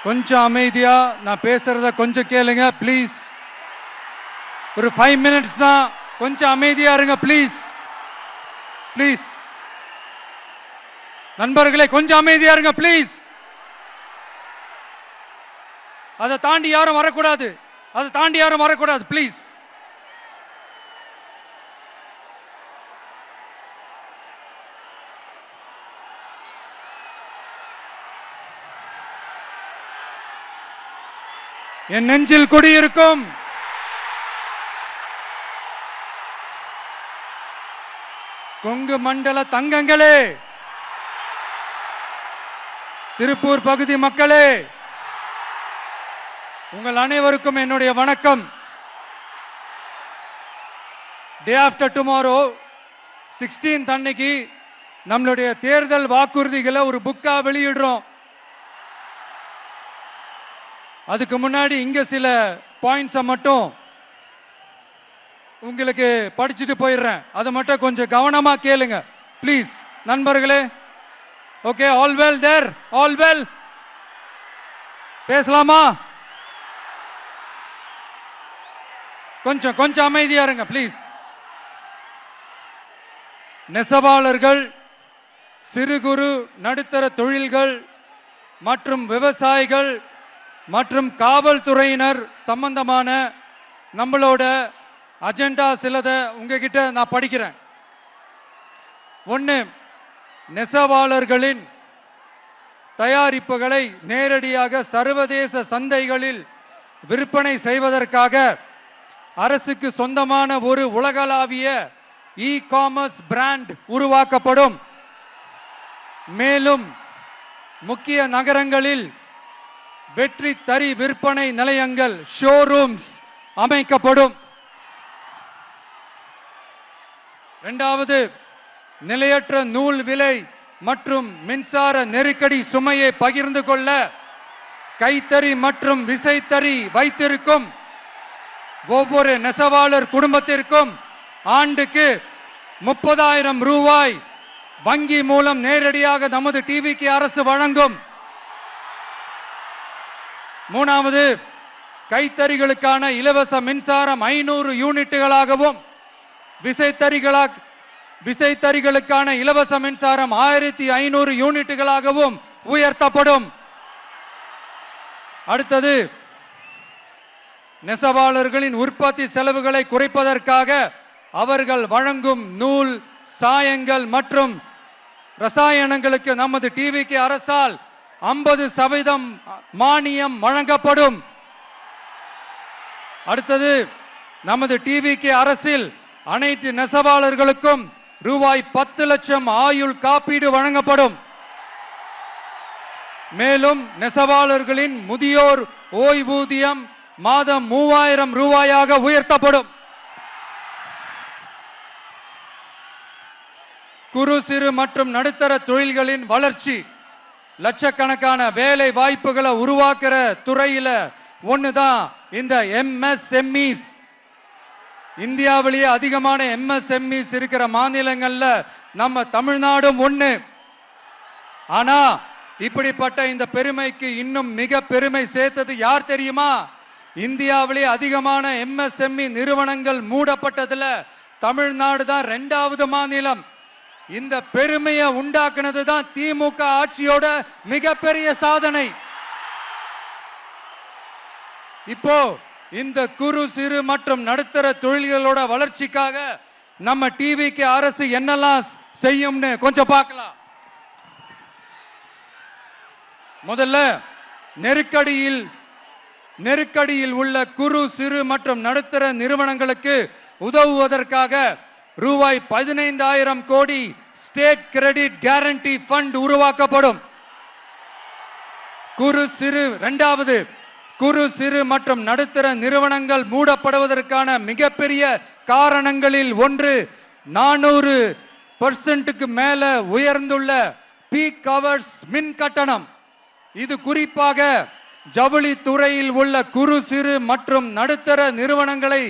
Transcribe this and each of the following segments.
கொஞ்சம் அமைதியா நான் பேசுறத கொஞ்சம் கேளுங்க ப்ளீஸ். ஒரு 5 minutes தான், கொஞ்சம் அமைதியா இருங்க ப்ளீஸ். ப்ளீஸ் நண்பர்களே, கொஞ்சம் அமைதியா இருங்க ப்ளீஸ். அதை தாண்டி யாரும் வரக்கூடாது, அதை தாண்டி யாரும் வரக்கூடாது ப்ளீஸ். என் நெஞ்சில் குடியிருக்கும் கொங்கு மண்டல தங்கங்களே, திருப்பூர் பகுதி மக்களே, உங்கள் அனைவருக்கும் என்னுடைய வணக்கம். டே ஆஃப்டர் டுமாரோ 16th அன்னைக்கு நம்மளுடைய தேர்தல் வாக்குறுதிகளை ஒரு புக்கா வெளியிடுறோம். அதுக்கு முன்னாடி இங்க சில பாயிண்ட்ஸை மட்டும் உங்களுக்கு படிச்சுட்டு போயிடுறேன். அதை மட்டும் கொஞ்சம் கவனமா கேளுங்க ப்ளீஸ் நண்பர்களே. ஓகே, ஆல் வெல் தேர், ஆல் வெல். பேசலாமா? கொஞ்சம் கொஞ்சம் அமைதியா இருங்க ப்ளீஸ். நெசவாளர்கள், சிறு குறு நடுத்தர தொழில்கள் மற்றும் விவசாயிகள் மற்றும் காவல்துறையினர் சம்பந்தமான நம்மளோட அஜெண்டா சிலதை உங்ககிட்ட நான் படிக்கிறேன். ஒன்று, நெசவாளர்களின் தயாரிப்புகளை நேரடியாக சர்வதேச சந்தைகளில் விற்பனை செய்வதற்காக அரசுக்கு சொந்தமான ஒரு உலகளாவிய இ-காமர்ஸ் பிராண்ட் உருவாக்கப்படும். மேலும் முக்கிய நகரங்களில் வெற்றி தறி விற்பனை நிலையங்கள், ஷோரூம்ஸ் அமைக்கப்படும். இரண்டாவது, நிலையற்ற நூல் விலை மற்றும் மின்சார நெருக்கடி சுமையை பகிர்ந்து கொள்ள கைத்தறி மற்றும் விசைத்தறி வைத்திருக்கும் ஒவ்வொரு நெசவாளர் குடும்பத்திற்கும் ஆண்டுக்கு 30,000 ரூபாய் வங்கி மூலம் நேரடியாக நமது டிவிக்கு அரசு வழங்கும். மூணாவது, கைத்தறிகளுக்கான இலவச மின்சாரம் 500 யூனிட்டுகளாகவும் விசைத்தறிகளுக்கான இலவச மின்சாரம் 1500 யூனிட்டுகளாகவும் உயர்த்தப்படும். அடுத்தது, நெசவாளர்களின் உற்பத்தி செலவுகளை குறைப்பதற்காக அவர்கள் வழங்கும் நூல், சாயங்கள் மற்றும் ரசாயனங்களுக்கு நமது டிவிக்கு அரசால் 50% மானியம் வழங்கப்படும். அடுத்தது, நமது டிவிக்கு அரசில் அனைத்து நெசவாளர்களுக்கும் ரூபாய் 10 லட்சம் ஆயுள் காப்பீடு வழங்கப்படும். மேலும் நெசவாளர்களின் முதியோர் ஓய்வூதியம் மாதம் 3000 ரூபாயாக உயர்த்தப்படும். குறு சிறு மற்றும் நடுத்தர தொழில்களின் வளர்ச்சி, லட்சக்கணக்கான வேலை வாய்ப்புகளை உருவாக்குற துறையில ஒண்ணுதான் இந்த MSMEs. இந்தியாவிலேயே அதிகமான MSMEs இருக்கிற மாநிலங்கள்ல நம்ம தமிழ்நாடும் ஒண்ணு. ஆனா இப்படிப்பட்ட இந்த பெருமைக்கு இன்னும் மிக பெருமை சேர்த்தது யார் தெரியுமா? இந்தியாவிலே அதிகமான MSME நிறுவனங்கள் மூடப்பட்டதுல தமிழ்நாடு தான் 2வது மாநிலம். இந்த பெருமையை உண்டாக்குனது தான் திமுக ஆட்சியோட மிகப்பெரிய சாதனை. இப்போ இந்த குறு சிறு மற்றும் நடுத்தர தொழில்களோட வளர்ச்சிக்காக நம்ம டிவிக்கு அரசு என்னெல்லாம் செய்யும்னு கொஞ்சம் பார்க்கலாம். முதல்ல, நெருக்கடியில் உள்ள குறு சிறு மற்றும் நடுத்தர நிறுவனங்களுக்கு உதவுவதற்காக ரூபாய் 15,000 கோடி ஸ்டேட் கிரெடிட் கேரண்டி ஃபண்ட் உருவாக்கப்படும். இரண்டாவது, குறு சிறு மற்றும் நடுத்தர நிறுவனங்கள் மூடப்படுவதற்கான மிகப்பெரிய காரணங்களில் ஒன்று 400% மேல உயர்ந்துள்ள பீக் ஹவர்ஸ் மின் கட்டணம். இது குறிப்பாக ஜவுளி துறையில் உள்ள குறு சிறு மற்றும் நடுத்தர நிறுவனங்களை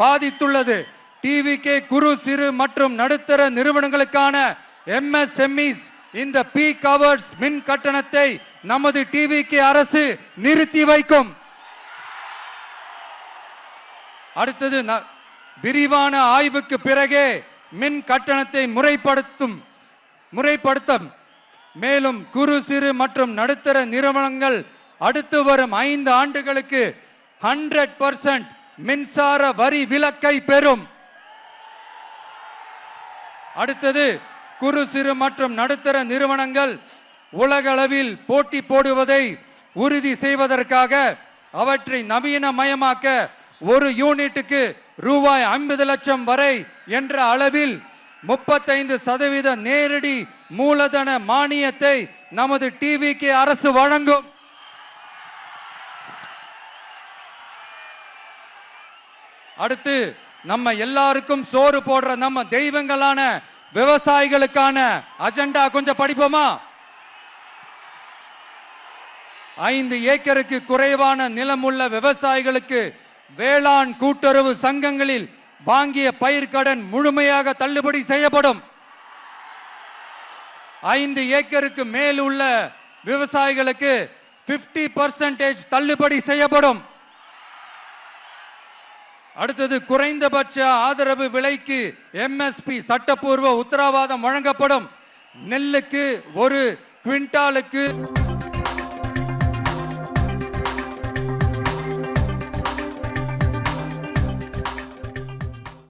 பாதித்துள்ளது. டிவிகே குறு சிறு மற்றும் நடுத்தர நிறுவனங்களுக்கான MSMEs இந்த பீக் ஹவர்ஸ் மின் கட்டணத்தை நமது டிவிகே அரசு நிறுத்தி வைக்கும். அடுத்தது விரிவான ஆய்வுக்கு பிறகே மின் கட்டணத்தை முறைப்படுத்தும். மேலும் குறு சிறு மற்றும் நடுத்தர நிறுவனங்கள் அடுத்து வரும் 5 ஆண்டுகளுக்கு 100% மின்சார வரி விலக்கை பெறும். அடுத்தது குறு சிறு மற்றும் நடுத்தர நிறுவனங்கள் உலகளவில் போட்டி போடுவதை உறுதி செய்வதற்காக அவற்றை நவீனமயமாக்க ஒரு யூனிட்டுக்கு ரூபாய் 50 லட்சம் வரை என்ற அளவில் 35% நேரடி மூலதன மானியத்தை நமது டிவிகே அரசு வழங்கும். அடுத்து நம்ம எல்லாருக்கும் சோறு போடுற நம்ம தெய்வங்களான விவசாயிகளுக்கான அஜெண்டா கொஞ்சம் படிப்போமா? 5 ஏக்கருக்கு குறைவான நிலம் உள்ள விவசாயிகளுக்கு வேளாண் கூட்டுறவு சங்கங்களில் வாங்கிய பயிர்க்கடன் முழுமையாக தள்ளுபடி செய்யப்படும். 5 ஏக்கருக்கு மேல் உள்ள விவசாயிகளுக்கு 50% தள்ளுபடி செய்யப்படும். அடுத்தது குறைந்தபட்ச ஆதரவு விலைக்கு MSP சட்டப்பூர்வ உத்தரவாதம் வழங்கப்படும். நெல்லுக்கு ஒரு குவிண்டாலுக்கு